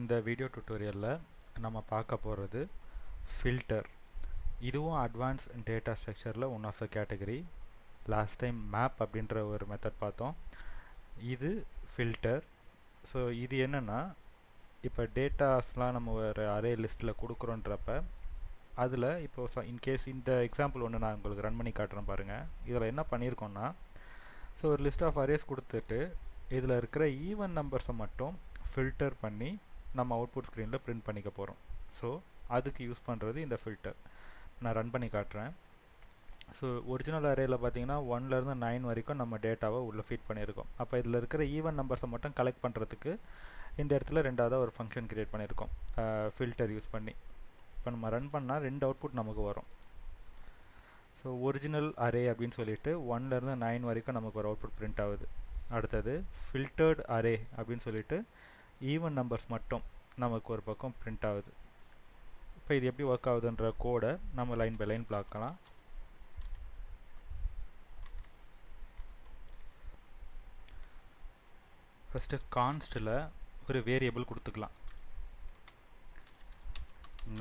இந்த வீடியோ டுட்டோரியலில் நம்ம பார்க்க போகிறது ஃபில்டர். இதுவும் அட்வான்ஸ் டேட்டா ஸ்ட்ரக்சரில் one of the category. Last time map அப்படின்ற ஒரு மெத்தட் பார்த்தோம். இது ஃபில்டர். ஸோ இது என்னென்னா, இப்போ டேட்டாஸ்லாம் நம்ம ஒரு அரே லிஸ்ட்டில் கொடுக்குறோன்றப்ப அதில் இப்போ இன்கேஸ் இந்த எக்ஸாம்பிள் ஒன்று நான் உங்களுக்கு ரன் பண்ணி காட்டுறேன் பாருங்கள். இதில் என்ன பண்ணியிருக்கோன்னா, ஸோ ஒரு லிஸ்ட் ஆஃப் அரேஸ் கொடுத்துட்டு இதில் இருக்கிற ஈவன் நம்பர்ஸை மட்டும் ஃபில்டர் பண்ணி நம்ம அவுட்புட் ஸ்க்ரீனில் பிரிண்ட் பண்ணிக்க போகிறோம். ஸோ அதுக்கு யூஸ் பண்ணுறது இந்த ஃபில்டர். நான் ரன் பண்ணி காட்டுறேன். ஸோ ஒரிஜினல் அரேயில் பார்த்தீங்கன்னா 1லேருந்து 9 வரைக்கும் நம்ம டேட்டாவை உள்ளே ஃபீட் பண்ணியிருக்கோம். அப்போ இதில் இருக்கிற ஈவன் நம்பர்ஸை மட்டும் கலெக்ட் பண்ணுறதுக்கு இந்த இடத்துல ரெண்டாவதாக ஒரு ஃபங்க்ஷன் க்ரியேட் பண்ணியிருக்கோம் ஃபில்டர் யூஸ் பண்ணி. இப்போ நம்ம ரன் பண்ணால் 2 அவுட்புட் நமக்கு வரும். ஸோ ஒரிஜினல் அரே அப்படின்னு சொல்லிட்டு 1லேருந்து 9 வரைக்கும் நமக்கு ஒரு அவுட்புட் பிரிண்ட் ஆகுது. அடுத்தது ஃபில்டர்ட் அரே அப்படின்னு சொல்லிட்டு ஈவன் நம்பர்ஸ் மட்டும் நமக்கு ஒரு பக்கம் பிரிண்ட் ஆகுது. இப்போ இது எப்படி ஒர்க் ஆகுதுன்ற கோடை நம்ம லைன் பை லைன் பார்க்கலாம். ஃபஸ்ட்டு கான்ஸ்டில் ஒரு வேரியபிள் கொடுத்துக்கலாம்.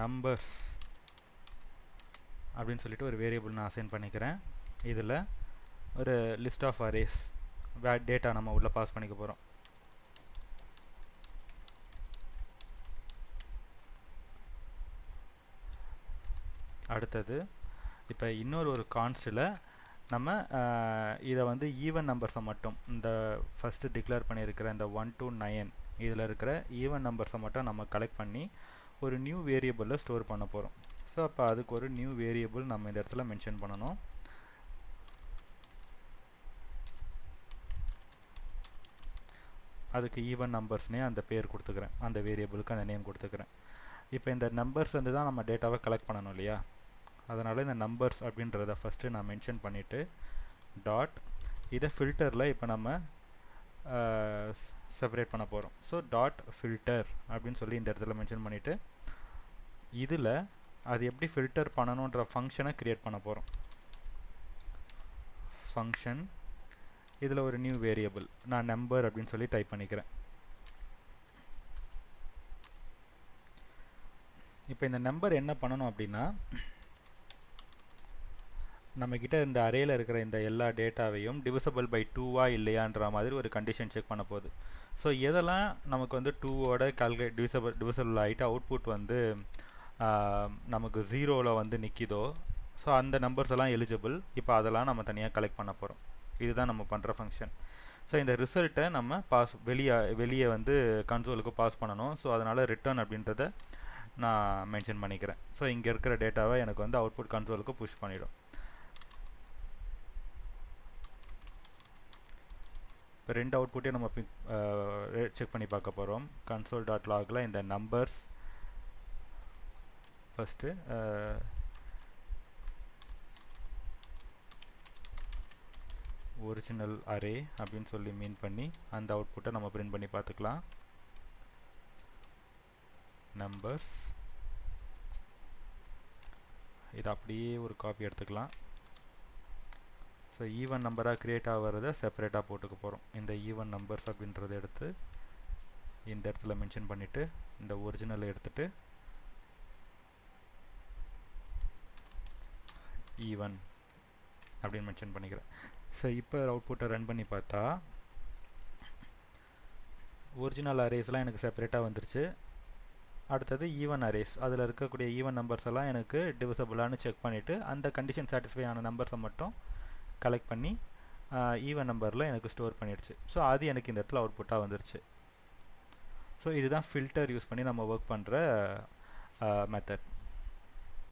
நம்பர்ஸ் அப்படின்னு சொல்லிட்டு ஒரு வேரியபிள் நான் அசைன் பண்ணிக்கிறேன். இதில் ஒரு லிஸ்ட் ஆஃப் அரேஸ் டேட்டா நம்ம உள்ளே பாஸ் பண்ணிக்க போகிறோம். அடுத்தது இப்போ இன்னொரு ஒரு கான்ஸ்டில் நம்ம இதை வந்து ஈவன் நம்பர்ஸை மட்டும் இந்த ஃபஸ்ட்டு டிக்ளேர் பண்ணியிருக்கிற இந்த 1 to 9 இதில் இருக்கிற ஈவன் நம்பர்ஸை மட்டும் நம்ம கலெக்ட் பண்ணி ஒரு நியூ வேரியபிளில் ஸ்டோர் பண்ண போகிறோம். ஸோ அப்போ அதுக்கு ஒரு நியூ வேரியபிள் நம்ம இந்த இடத்துல மென்ஷன் பண்ணணும். அதுக்கு ஈவன் நம்பர்ஸ்னே அந்த பேர் கொடுத்துக்கிறேன், அந்த வேரியபிளுக்கு அந்த நேம் கொடுத்துக்கிறேன். இப்போ இந்த நம்பர்ஸ்லேருந்து தான் நம்ம டேட்டாவை கலெக்ட் பண்ணணும் இல்லையா? அதனால் இந்த நம்பர்ஸ் அப்படின்றத ஃபஸ்ட்டு நான் மென்ஷன் பண்ணிவிட்டு டாட் இதை ஃபில்டரில் இப்போ நம்ம செப்பரேட் பண்ண போகிறோம். ஸோ டாட் ஃபில்டர் அப்படின்னு சொல்லி இந்த இடத்துல மென்ஷன் பண்ணிவிட்டு இதில் அது எப்படி ஃபில்டர் பண்ணணுன்ற ஃபங்க்ஷனை க்ரியேட் பண்ண போகிறோம். ஃபங்க்ஷன் இதில் ஒரு நியூ வேரியபிள் நான் நம்பர் அப்படின்னு சொல்லி டைப் பண்ணிக்கிறேன். இப்போ இந்த நம்பர் என்ன பண்ணணும் அப்படின்னா, நம்மக்கிட்ட இந்த அரேயில் இருக்கிற இந்த எல்லா டேட்டாவையும் டிவிசபிள் பை 2வா இல்லையான்ற மாதிரி ஒரு கண்டிஷன் செக் பண்ண போகுது. ஸோ எதெல்லாம் நமக்கு வந்து 2ஓட டிவிசபிள் ஆகிட்டு அவுட்புட் வந்து நமக்கு 0வில் வந்து நிற்கிதோ, ஸோ அந்த நம்பர்ஸ் எல்லாம் எலிஜிபிள். இப்போ அதெல்லாம் நம்ம தனியாக கலெக்ட் பண்ண போகிறோம். இதுதான் நம்ம பண்ணுற ஃபங்க்ஷன். ஸோ இந்த ரிசல்ட்டை நம்ம வெளியே வந்து கன்சோலுக்கு பாஸ் பண்ணணும். ஸோ அதனால் ரிட்டர்ன் அப்படின்றத நான் மென்ஷன் பண்ணிக்கிறேன். ஸோ இங்கே இருக்கிற டேட்டாவை எனக்கு வந்து அவுட்புட் கன்சோலுக்கு புஷ் பண்ணிடும். இப்போ 2 அவுட்புட்டையும் நம்ம செக் பண்ணி பார்க்க போகிறோம். console.logல இந்த நம்பர்ஸ் ஃபஸ்ட்டு ஒரிஜினல் அரே அப்படின்னு சொல்லி மீன் பண்ணி அந்த அவுட்புட்டை நம்ம பிரிண்ட் பண்ணி பார்த்துக்கலாம். நம்பர்ஸ் இது அப்படியே ஒரு காப்பி எடுத்துக்கலாம். ஸோ ஈவன் நம்பராக க்ரியேட் ஆகிறத செப்பரேட்டாக போட்டுக்க போகிறோம். இந்த ஈவன் நம்பர்ஸ் அப்படின்றத எடுத்து இந்த இடத்துல மென்ஷன் பண்ணிவிட்டு இந்த ஒரிஜினலை எடுத்துகிட்டு ஈவன் அப்படின்னு மென்ஷன் பண்ணிக்கிறேன். ஸோ இப்போ அவுட்புட்டை ரன் பண்ணி பார்த்தா ஒரிஜினல் அரேஸ்லாம் எனக்கு செப்பரேட்டாக வந்துருச்சு. அடுத்தது ஈவன் அரேஸ், அதில் இருக்கக்கூடிய ஈவன் நம்பர்ஸ் எல்லாம் எனக்கு டிவிசபிளானு செக் பண்ணிவிட்டு அந்த கண்டிஷன் சாட்டிஸ்ஃபை ஆன நம்பர்ஸை மட்டும் கலெக்ட் பண்ணி ஈவன் நம்பரில் எனக்கு ஸ்டோர் பண்ணிடுச்சு. ஸோ அது எனக்கு இந்த இடத்துல அவுட்புட்டாக வந்துருச்சு. ஸோ இதுதான் ஃபில்டர் யூஸ் பண்ணி நம்ம ஒர்க் பண்ணுற மெத்தட்.